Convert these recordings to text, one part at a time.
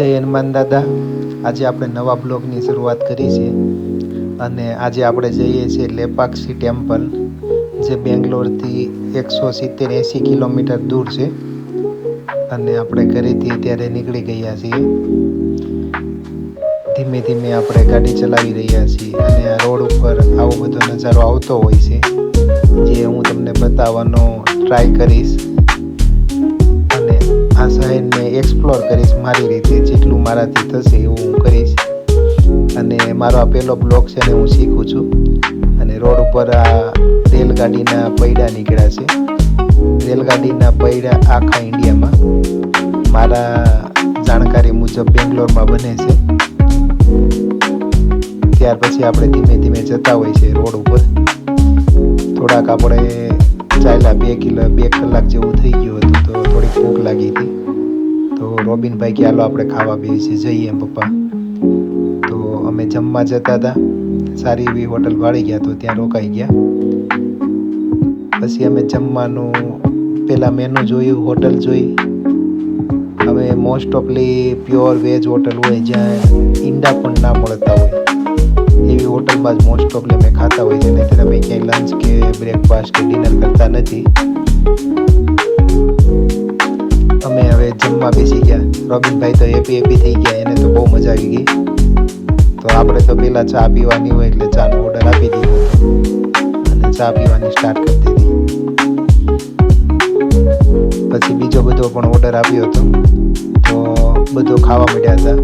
જય હનુમાન દાદા। આજે આપણે નવા બ્લોગની શરૂઆત કરી છે અને આજે આપણે જઈએ છીએ લેપાક્ષી ટેમ્પલ, જે બેંગ્લોરથી 170-80 કિલોમીટર દૂર છે અને આપણે ઘરેથી ત્યારે નીકળી ગયા છીએ। ધીમે ધીમે આપણે ગાડી ચલાવી રહ્યા છીએ અને આ રોડ ઉપર આવો બધો નજારો આવતો હોય છે, જે હું તમને બતાવવાનો ટ્રાય કરીશ અને આ શહેરને એક્સપ્લોર કરીશ મારી રીતે, જેટલું મારાથી થશે એવું હું કરીશ। અને મારો આ પહેલો બ્લોગ છે ને હું શીખું છું। અને રોડ ઉપર આ રેલગાડીના પૈડા નીકળ્યા છે। રેલગાડીના પૈડા આખા ઇન્ડિયામાં મારા જાણકારી મુજબ બેંગ્લોરમાં બને છે। ત્યાર પછી આપણે ધીમે ધીમે જતા હોય છે રોડ ઉપર। થોડાક આપણે ચાલ્યા 2 કલાક જેવું થઈ ગયું હતું, તો થોડીક ભૂખ લાગી હતી। તો રોબિનભાઈ કે હાલો આપણે ખાવા બેસી જઈએ એમ પપ્પા। તો અમે જમવા જતા હતા, સારી એવી હોટલ ભાળી ગયા, તો ત્યાં રોકાઈ ગયા। પછી અમે જમવાનું પહેલાં મેનુ જોયું, હોટલ જોઈ। હવે મોસ્ટ ઓફલી પ્યોર વેજ હોટલ હોય, જ્યાં ઈંડા પણ ના મળતા હોય એવી હોટલમાં જ મોસ્ટ ઓફલી અમે ખાતા હોય છે, નહીં અમે ક્યાંય લંચ કે બ્રેકફાસ્ટ કે ડિનર કરતા નથી। અમે હવે જમવા બેસી ગયા। રોબિનભાઈ તો હેપી થઈ ગયા, એને તો બહુ મજા આવી ગઈ। તો આપણે તો પહેલાં ચા પીવાની હોય એટલે ચાનો ઓર્ડર આપી દીધો હતો અને ચા પીવાની સ્ટાર્ટ કરી દીધી। પછી બીજો બધો પણ ઓર્ડર આપ્યો હતો, તો બધો ખાવા માંડ્યા હતા।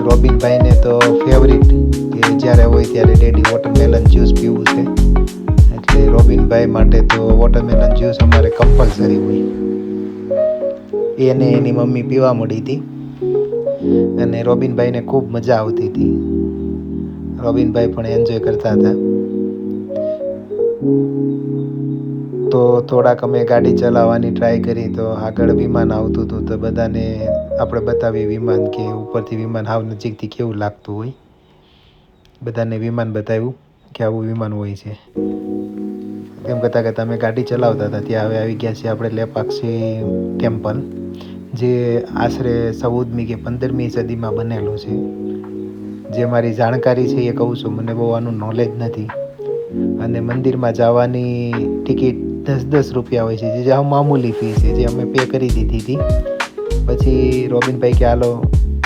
રોબિનભાઈને તો ફેવરિટ કે જ્યારે હોય ત્યારે ડેડી વોટરમેલન જ્યુસ પીવું છે, એટલે રોબિનભાઈ માટે તો વોટરમેલન જ્યુસ અમારે કમ્પલસરી હોય। એને એની મમ્મી પીવા મળી હતી અને રોબિનભાઈને ખૂબ મજા આવતી હતી। રોબિનભાઈ પણ એન્જોય કરતા હતા। તો થોડાક અમે ગાડી ચલાવવાની ટ્રાય કરી, તો આગળ વિમાન આવતું હતું, તો બધાને આપણે બતાવીએ વિમાન કે ઉપરથી વિમાન હાવ નજીકથી કેવું લાગતું હોય। બધાને વિમાન બતાવ્યું કે આવું વિમાન હોય છે। એમ કરતાં કરતાં અમે ગાડી ચલાવતા હતા ત્યાં હવે આવી ગયા છીએ આપણે લેપાક્ષી ટેમ્પલ, જે આશરે 14મી કે 15મી સદીમાં બનેલું છે। જે મારી જાણકારી છે એ કહું છું, મને બહુ આનું નોલેજ નથી। અને મંદિરમાં જવાની ટિકિટ 10 રૂપિયા હોય છે, જે મામૂલી ફી છે, જે અમે પે કરી દીધી હતી। પછી રોબિનભાઈ કે હાલો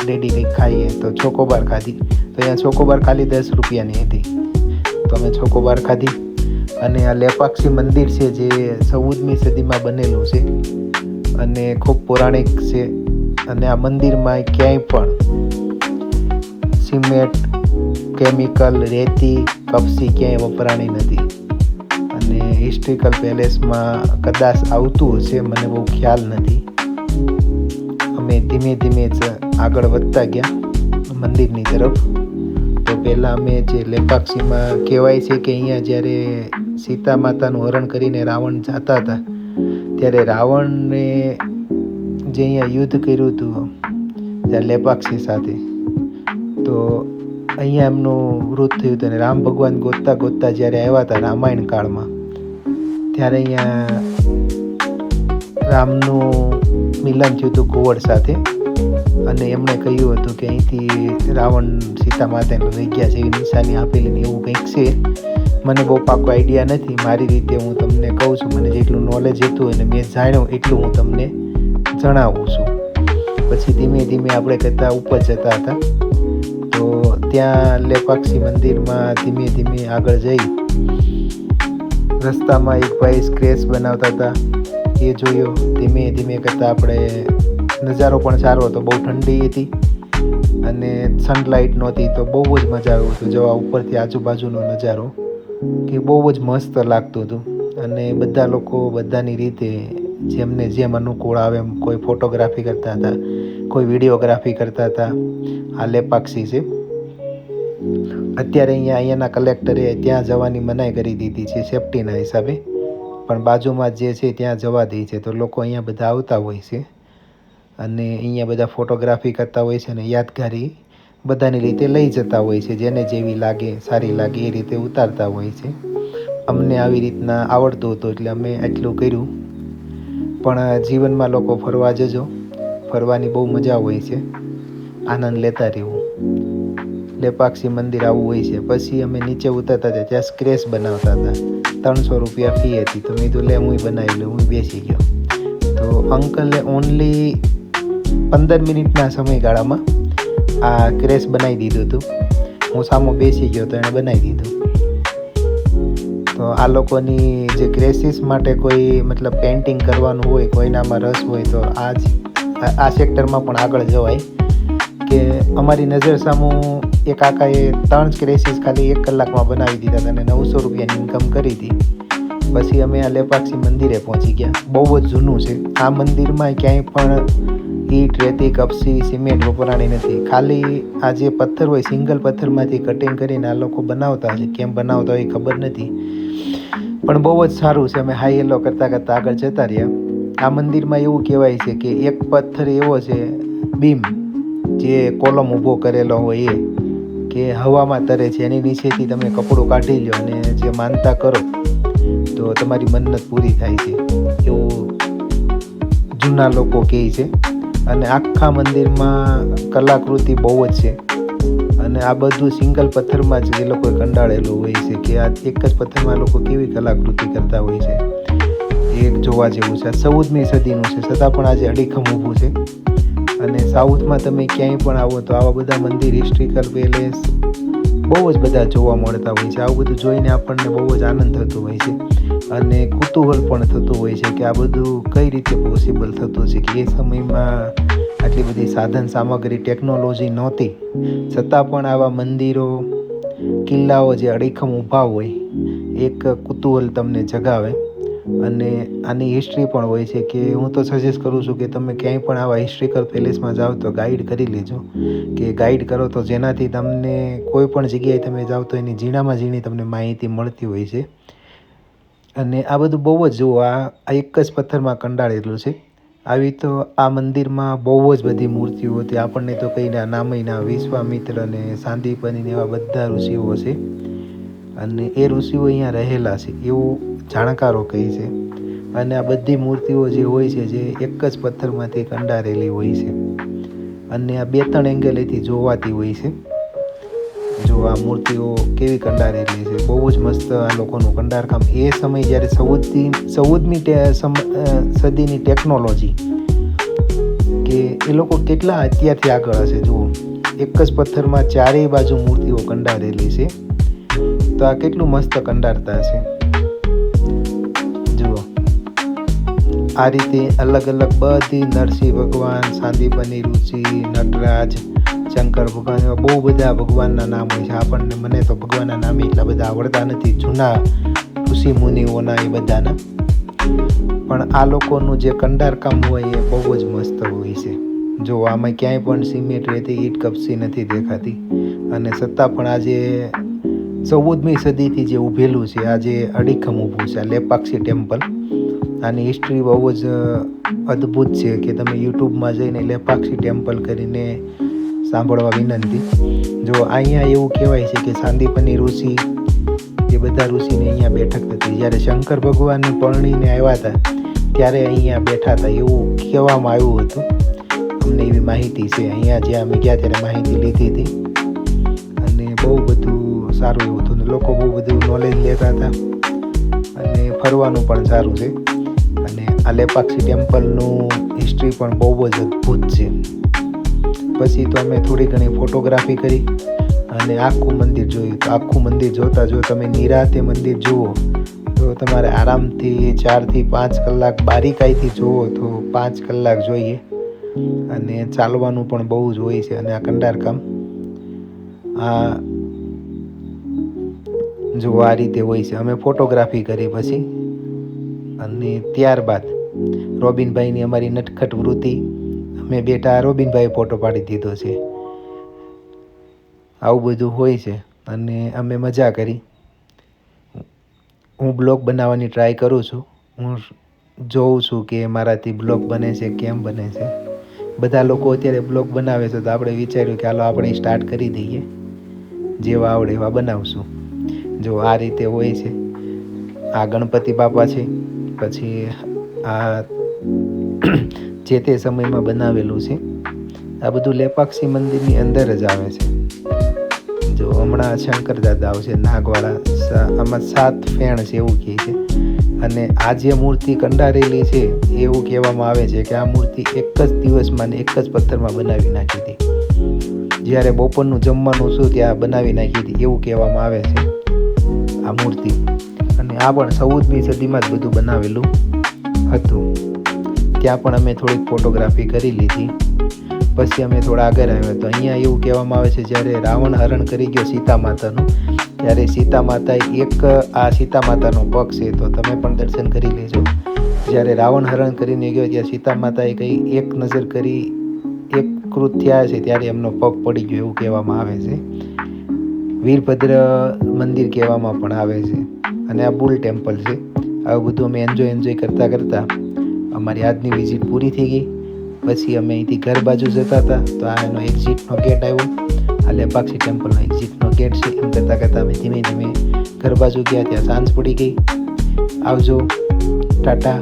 ડેડી કંઈક ખાઈએ, તો ચોકોબાર ખાધી। તો અહીંયા ચોકોબાર ખાલી 10 રૂપિયાની હતી, તો અમે ચોકોબાર ખાધી। અને આ લેપાક્ષી મંદિર છે, જે 14મી સદીમાં બનેલું છે અને ખૂબ પૌરાણિક છે। અને આ મંદિરમાં ક્યાંય પણ સિમેન્ટ, કેમિકલ, રેતી, કપસી ક્યાંય વપરાણી નથી। અને હિસ્ટ્રિકલ પેલેસમાં કદાચ આવતું હશે, મને બહુ ખ્યાલ નથી। અમે ધીમે ધીમે જ આગળ વધતા ગયા મંદિરની તરફ। તો પહેલાં અમે જે લેપાક્ષીમાં કહેવાય છે કે અહીંયા જ્યારે સીતા માતાનું હરણ કરીને રાવણ જતા હતા, ત્યારે રાવણને જે અહીંયા યુદ્ધ કર્યું હતું ત્યાં લેપાક્ષી સાથે, તો અહીંયા એમનું મૃત થયું હતું। અને રામ ભગવાન ગોતતા ગોતતા જ્યારે આવ્યા હતા રામાયણ કાળમાં, ત્યારે અહીંયા રામનું મિલન થયું હતું ઘુવડ સાથે, અને એમણે કહ્યું હતું કે અહીંથી રાવણ સીતા માતાને લઈ ગયા છે એવી નિશાની આપેલી ને એવું કંઈક છે। મને બહુ પાકો આઈડિયા નથી, મારી રીતે હું તમને કહું છું, મને જેટલું નોલેજ હતું અને મેં જાણ્યું એટલું હું તમને જણાવું છું। પછી ધીમે ધીમે આપણે કરતાં ઉપર જતા હતા, તો ત્યાં લેપાક્ષી મંદિરમાં ધીમે ધીમે આગળ જઈ રસ્તામાં એક ભાઈ સ્ક્રેચ બનાવતા હતા, એ જોયો। ધીમે ધીમે કરતાં આપણે નજારો પણ સારો હતો, બહુ ઠંડી હતી અને સનલાઇટ નહોતી, તો બહુ જ મજા આવ્યું હતું જોવા ઉપરથી આજુબાજુનો નજારો, કે બહુ જ મસ્ત લાગતું હતું। અને બધા લોકો બધાની રીતે જેમને જેમ અનુકૂળ આવે એમ, કોઈ ફોટોગ્રાફી કરતા હતા, કોઈ વિડીયોગ્રાફી કરતા હતા। આ લેપાક્ષી છે। અત્યારે અહીંયાના કલેક્ટરે ત્યાં જવાની મનાઈ કરી દીધી છે સેફટીના હિસાબે, પણ બાજુમાં જે છે ત્યાં જવા દે છે, તો લોકો અહીંયા બધા આવતા હોય છે અને અહીંયા બધા ફોટોગ્રાફી કરતા હોય છે અને યાદગારી બધાની રીતે લઈ જતા હોય છે, જેને જેવી લાગે સારી લાગે એ રીતે ઉતારતા હોય છે। અમને આવી રીતના આવડતું હતું એટલે અમે આટલું કર્યું। પણ જીવનમાં લોકો ફરવા જજો, ફરવાની બહુ મજા હોય છે। આનંદ લેતા રહેવું. લેપાક્ષી મંદિર આવું હોય છે. પછી અમે નીચે ઉતરતા હતા ત્યાં સ્ક્રેચ બનાવતા હતા. 300 રૂપિયા ફી હતી. તો મેં કીધું લે હું બનાવી લઉં. હું બેસી ગયો. તો અંકલે ઓનલી 15 મિનિટના સમયગાળામાં આ ક્રેશ બનાવી દીધું હતું. હું સામો બેસી ગયો તો એણે બનાવી દીધું. તો આ લોકોની જે ક્રેસીસ માટે કોઈ મતલબ પેઇન્ટિંગ કરવાનું હોય, કોઈનામાં રસ હોય તો આ સેક્ટરમાં પણ આગળ જવાય. કે અમારી નજર સામું એક કાકાએ 3 ક્રેસીસ ખાલી 1 કલાકમાં બનાવી દીધા હતા અને 900 રૂપિયાની ઇન્કમ કરી હતી. પછી અમે આ લેપાક્ષી મંદિરે પહોંચી ગયા. બહુ જ જૂનું છે. આ મંદિરમાં ક્યાંય પણ ઈંટ, રેતી, કપસી, સિમેન્ટ વપરાણી નથી. ખાલી આ જે પથ્થર હોય સિંગલ પથ્થરમાંથી કટિંગ કરીને આ લોકો બનાવતા છે. કેમ બનાવતા હોય ખબર નથી, પણ બહુ જ સારું છે. અમે હાઈ હેલો કરતાં કરતાં આગળ જતા રહ્યા. આ મંદિરમાં એવું કહેવાય છે કે એક પથ્થર એવો છે, બીમ જે કોલમ ઊભો કરેલો હોય એ કે હવામાં તરે છે. એની નીચેથી તમે કપડું કાઢી લો અને જે માનતા કરો તો તમારી મન્નત પૂરી થાય છે, એવું જૂના લોકો કહે છે. અને આખા મંદિરમાં કલાકૃતિ બહુ જ છે. અને આ બધું સિંગલ પથ્થરમાં જ એ લોકોએ કંડાળેલું હોય છે કે આ એક જ પથ્થરમાં લોકો કેવી કલાકૃતિ કરતા હોય છે, એ જોવા જેવું છે. 14મી સદીનું છે છતાં પણ આજે અડીખમ ઊભું છે. અને સાઉથમાં તમે ક્યાંય પણ આવો તો આવા બધા મંદિર, હિસ્ટ્રિકલ પેલેસ બહુ જ બધા જોવા મળતા હોય છે. આવું બધું જોઈને આપણને બહુ જ આનંદ થતો હોય છે અને કુતૂહલ પણ થતું હોય છે કે આ બધું કઈ રીતે પોસિબલ થતું છે. કે એ સમયમાં આટલી બધી સાધન સામગ્રી, ટેકનોલોજી નહોતી, છતાં પણ આવા મંદિરો, કિલ્લાઓ જે અડીખમ ઊભા હોય, એક કુતૂહલ તમને જગાવે. અને આની હિસ્ટ્રી પણ હોય છે કે હું તો સજેસ્ટ કરું છું કે તમે ક્યાંય પણ આવા હિસ્ટ્રિકલ પેલેસમાં જાઓ તો ગાઈડ કરી લેજો. કે ગાઈડ કરો તો જેનાથી તમને કોઈ પણ જગ્યાએ તમે જાઓ તો એની ઝીણામાં ઝીણી તમને માહિતી મળતી હોય છે. અને આ બધું બહુ જ જુઓ, આ એક જ પથ્થરમાં કંડાળેલું છે. આવી તો આ મંદિરમાં બહુ જ બધી મૂર્તિઓ હતી. આપણને તો કંઈના નામયના વિશ્વામિત્ર અને સાંદીપની એવા બધા ઋષિઓ છે. અને એ ઋષિઓ અહીંયા રહેલા છે એવું જાણકારો કહે છે. અને આ બધી મૂર્તિઓ જે હોય છે જે એક જ પથ્થરમાંથી કંડારેલી હોય છે. અને આ 2-3 એંગલેથી જોવાતી હોય છે. જો આ મૂર્તિઓ કેવી કંડારેલી છે, બહુ જ મસ્ત આ લોકોનું કંડારકામ. એ સમય જ્યારે 14મી સદીની ટેકનોલોજી, કે એ લોકો કેટલા અત્યારથી આગળ હશે. જુઓ, એક જ પથ્થરમાં ચારેય બાજુ મૂર્તિઓ કંડારેલી છે. તો આ કેટલું મસ્ત કંડારતા છે. જુઓ, આ રીતે અલગ અલગ બધી નરસિંહ ભગવાન, સાંદીપની ઋષિ, નટરાજ, શંકર ભગવાન, એવા બહુ બધા ભગવાનના નામ હોય છે. આપણને, મને તો ભગવાનના નામ એટલા બધા આવડતા નથી, જૂના ઋષિ મુનિઓના એ બધાના. પણ આ લોકોનું જે કંડારકામ હોય એ બહુ જ મસ્ત હોય છે. જો આમાં ક્યાંય પણ સિમેન્ટ, રેતી, ઈંટ, કપસી નથી દેખાતી. અને છતાં પણ આજે 14મી સદીથી જે ઊભેલું છે, આજે અડીખમ ઊભું છે આ લેપાક્ષી ટેમ્પલ. આની હિસ્ટ્રી બહુ જ અદ્ભુત છે કે તમે યુટ્યુબમાં જઈને લેપાક્ષી ટેમ્પલ કરીને સાંભળવા વિનંતી. જો અહીંયા એવું કહેવાય છે કે સાંદીપની ઋષિ, એ બધા ઋષિની અહીંયા બેઠક હતી. જ્યારે શંકર ભગવાનને પરણીને આવ્યા હતા ત્યારે અહીંયા બેઠા હતા એવું કહેવામાં આવ્યું હતું. અમને એવી માહિતી છે. અહીંયા જ્યાં અમે ગયા ત્યારે માહિતી લીધી હતી. અને બહુ બધું સારું એવું હતું. લોકો બહુ બધું નોલેજ લેતા હતા. અને ફરવાનું પણ સારું છે. અને આ લેપાક્ષી ટેમ્પલનું હિસ્ટ્રી પણ બહુ જ અદ્ભુત છે. પછી તો અમે થોડી ઘણી ફોટોગ્રાફી કરી અને આખું મંદિર જોયું. તો આખું મંદિર જોતાં જો તમે નિરાતે મંદિર જુઓ તો તમારે આરામથી 4થી 5 કલાક, બારીકાઈથી જુઓ તો 5 કલાક જોઈએ. અને ચાલવાનું પણ બહુ જ હોય છે. અને આ કંડારકામ જો આ રીતે હોય છે. અમે ફોટોગ્રાફી કરી પછી, અને ત્યારબાદ રોબિનભાઈની અમારી નટખટ વૃત્તિ, અમે બેઠા, રોબિનભાઈએ ફોટો પાડી દીધો છે. આવું બધું હોય છે. અને અમે મજા કરી. હું બ્લોગ બનાવવાની ટ્રાય કરું છું. હું જોઉં છું કે મારાથી બ્લોગ બને છે, કેમ બને છે. બધા લોકો અત્યારે બ્લોગ બનાવે છે તો આપણે વિચાર્યું કે હાલો આપણે સ્ટાર્ટ કરી દઈએ, જેવા આવડે એવા બનાવશું. જો આ રીતે હોય છે. આ ગણપતિ બાપા છે. પછી આ જે તે સમયમાં બનાવેલું છે. આ બધું લેપાક્ષી મંદિરની અંદર જ આવે છે. જો હમણાં શંકર દાદા આવશે નાગવાળા, આમાં 7 ફેણ છે એવું કહે છે. અને આ જે મૂર્તિ કંડારેલી છે એવું કહેવામાં આવે છે કે આ મૂર્તિ એક જ દિવસમાં ને એક જ પથ્થરમાં બનાવી નાખી હતી. જ્યારે બપોરનું જમવાનું શું ત્યાં બનાવી નાખી હતી એવું કહેવામાં આવે છે આ મૂર્તિ. અને આ પણ 14મી સદીમાં જ બધું બનાવેલું હતું. ત્યાં પણ અમે થોડીક ફોટોગ્રાફી કરી લીધી. પછી અમે થોડા આગળ આવ્યા તો અહીંયા એવું કહેવામાં આવે છે જ્યારે રાવણ હરણ કરી ગયો સીતા માતાનું, ત્યારે સીતા માતાએ આ સીતા માતાનો પગ છે તો તમે પણ દર્શન કરી લેજો. જ્યારે રાવણ હરણ કરીને ગયો ત્યાં સીતા માતાએ કંઈ એક નજર કરી, એક કૃત થયા છે ત્યારે એમનો પગ પડી ગયો એવું કહેવામાં આવે છે. વીરભદ્ર મંદિર કહેવામાં પણ આવે છે. અને આ બુલ ટેમ્પલ છે. આવું બધું અમે એન્જોય કરતાં અમારી આજની વિઝિટ પૂરી થઈ ગઈ. પછી અમે અહીંથી ઘર બાજુ જતા હતા તો આ એનો એક્ઝિટનો ગેટ આવ્યો. આ લેપાક્ષી ટેમ્પલનો એક્ઝિટનો ગેટ છે. એમ કરતાં અમે ધીમે ધીમે ઘર બાજુ ગયા. ત્યાં સાંજ પડી ગઈ. આવજો, ટાટા,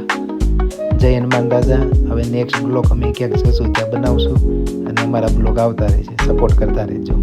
જય હનુમાન દાદા. હવે નેક્સ્ટ બ્લોગ અમે ક્યાંક જશું ત્યાં બનાવશું અને અમારા બ્લોગ આવતા રહેશે. સપોર્ટ કરતા રહેજો.